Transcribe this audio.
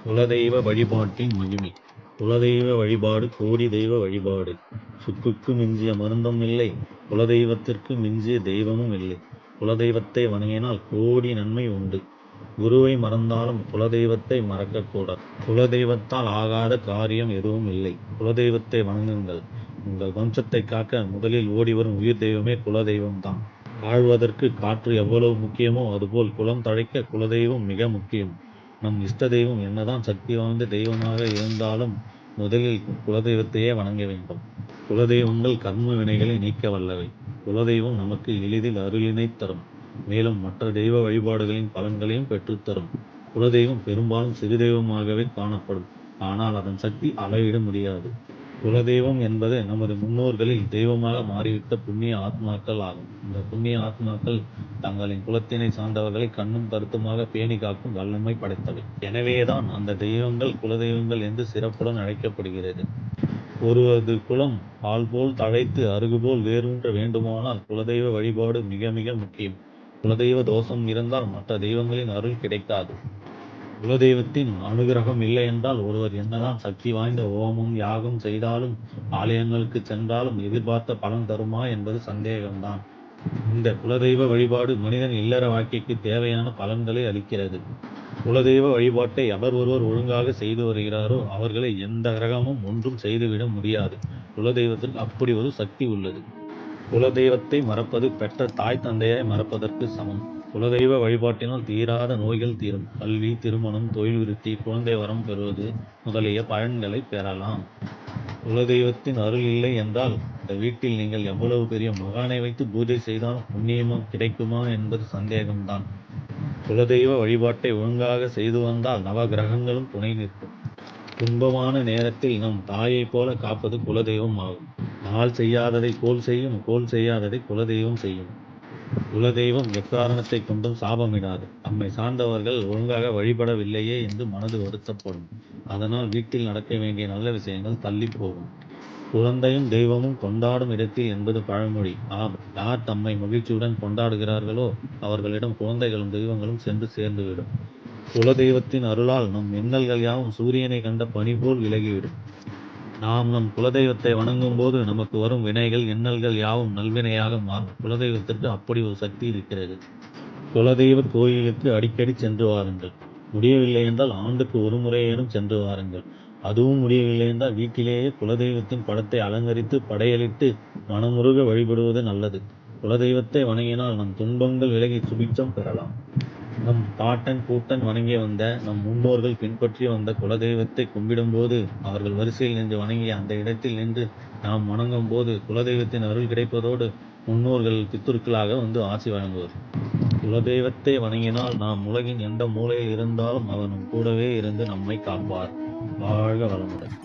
குலதெய்வ வழிபாட்டின் மகிமை. குலதெய்வ வழிபாடு கோடி தெய்வ வழிபாடு. சுக்குக்கு மிஞ்சிய மருந்தும் இல்லை, குலதெய்வத்திற்கு மிஞ்சிய தெய்வமும் இல்லை. குலதெய்வத்தை வணங்கினால் கோடி நன்மை உண்டு. குருவை மறந்தாலும் குலதெய்வத்தை மறக்கக்கூடாது. குலதெய்வத்தால் ஆகாத காரியம் எதுவும் இல்லை. குலதெய்வத்தை வணங்குங்கள். உங்கள் வம்சத்தை காக்க முதலில் ஓடிவரும் உயிர் தெய்வமே குலதெய்வம்தான். வாழ்வதற்கு காற்று எவ்வளவு முக்கியமோ அதுபோல் குலம் தழைக்க குலதெய்வம் மிக முக்கியம். நம் இஷ்ட தெய்வம் என்னதான் சக்தி வாய்ந்த தெய்வமாக இருந்தாலும் முதலில் குலதெய்வத்தையே வணங்க வேண்டும். குலதெய்வங்கள் கர்ம வினைகளை நீக்க வல்லவை. குலதெய்வம் நமக்கு எளிதில் அருளினை தரும். மேலும் மற்ற தெய்வ வழிபாடுகளின் பலன்களையும் பெற்றுத்தரும். குலதெய்வம் பெரும்பாலும் சிறு தெய்வமாகவே காணப்படும். ஆனால் அதன் சக்தி அளவிட முடியாது. குலதெய்வம் என்பது நமது முன்னோர்களில் தெய்வமாக மாறிவிட்ட புண்ணிய ஆத்மாக்கள் ஆகும். இந்த புண்ணிய ஆத்மாக்கள் தங்களின் குலத்தினை சார்ந்தவர்களை கண்ணும் கருத்துமாக பேணி காக்கும் வல்லமை படைத்தவை. எனவேதான் அந்த தெய்வங்கள் குலதெய்வங்கள் என்று சிறப்புடன் அழைக்கப்படுகிறது. ஒருவரது குலம் பால் போல் தழைத்து அருகுபோல் வேரூன்ற வேண்டுமானால் குலதெய்வ வழிபாடு மிக மிக முக்கியம். குலதெய்வ தோஷம் இருந்தால் மற்ற தெய்வங்களின் அருள் கிடைக்காது. குலதெய்வத்தின் அனுகிரகம் இல்லை என்றால் ஒருவர் என்னதான் சக்தி வாய்ந்த ஹோமம் யாகம் செய்தாலும் ஆலயங்களுக்கு சென்றாலும் எதிர்பார்த்த பலன் தருமா என்பது சந்தேகம்தான். இந்த குலதெய்வ வழிபாடு மனிதன் இல்லற வாழ்க்கைக்கு தேவையான பலன்களை அளிக்கிறது. குலதெய்வ வழிபாட்டை எவர் ஒருவர் ஒழுங்காக செய்து வருகிறாரோ அவர்களை எந்த கிரகமும் ஒன்றும் செய்துவிட முடியாது. குலதெய்வத்தில் அப்படி ஒரு சக்தி உள்ளது. குலதெய்வத்தை மறப்பது பெற்ற தாய் தந்தையை மறப்பதற்கு சமம். குலதெய்வ வழிபாட்டினால் தீராத நோய்கள் தீரும். கல்வி, திருமணம், தொழில் விருத்தி, குழந்தை வரம் பெறுவது முதலிய பயன்களை பெறலாம். குலதெய்வத்தின் அருள் இல்லை என்றால் இந்த வீட்டில் நீங்கள் எவ்வளவு பெரிய மகானை வைத்து பூஜை செய்தாலும் புண்ணியமும் கிடைக்குமா என்பது சந்தேகம்தான். குலதெய்வ வழிபாட்டை ஒழுங்காக செய்து வந்தால் நவ கிரகங்களும் துணை நிற்கும். துன்பமான நேரத்தில் நம் தாயை போல காப்பது குலதெய்வம் ஆகும். நாள் செய்யாததை கோல் செய்யும், கோல் செய்யாததை குலதெய்வம் செய்யும். குலதெய்வம் எக்காரணத்தை கொண்டும் சாபமிடாது. நம்மை சார்ந்தவர்கள் ஒழுங்காக வழிபடவில்லையே என்று மனது வருத்தப்படும். அதனால் வீட்டில் நடக்க வேண்டிய நல்ல விஷயங்கள் தள்ளி போகும். குழந்தையும் தெய்வமும் கொண்டாடும் இடத்தில் என்பது பழமொழி. ஆம், யார் தம்மை மகிழ்ச்சியுடன் கொண்டாடுகிறார்களோ அவர்களிடம் குழந்தைகளும் தெய்வங்களும் சென்று சேர்ந்துவிடும். குலதெய்வத்தின் அருளால் நம் இன்னல்கள் யாவும் சூரியனை கண்ட பனி போல் விலகிவிடும். நாம் நம் குலதெய்வத்தை வணங்கும் போது நமக்கு வரும் வினைகள் இன்னல்கள் யாவும் நல்வினையாக மாறும். குலதெய்வத்திற்கு அப்படி ஒரு சக்தி இருக்கிறது. குலதெய்வ கோயிலுக்கு அடிக்கடி சென்று வாருங்கள். முடியவில்லை என்றால் ஆண்டுக்கு ஒரு முறையேனும் சென்று வாருங்கள். அதுவும் முடியவில்லை என்றால் வீட்டிலேயே குலதெய்வத்தின் படத்தை அலங்கரித்து படையலிட்டு மனமுருக வழிபடுவது நல்லது. குலதெய்வத்தை வணங்கினால் நம் துன்பங்கள் விலகி சுபிட்சம் பெறலாம். நம் பாட்டன் பூட்டன் வணங்கி வந்த நம் முன்னோர்கள் பின்பற்றி வந்த குலதெய்வத்தை கும்பிடும்போது அவர்கள் வரிசையில் நின்று வணங்கிய அந்த இடத்தில் நின்று நாம் வணங்கும் போது குலதெய்வத்தின் அருள் கிடைப்பதோடு முன்னோர்கள் பித்துருக்களாக வந்து ஆசி வழங்குவர். குலதெய்வத்தை வணங்கினால் நாம் உலகின் எந்த மூலையில் இருந்தாலும் அவர் நம் கூடவே இருந்து நம்மை காப்பார். வாழ்க வளமுடன்.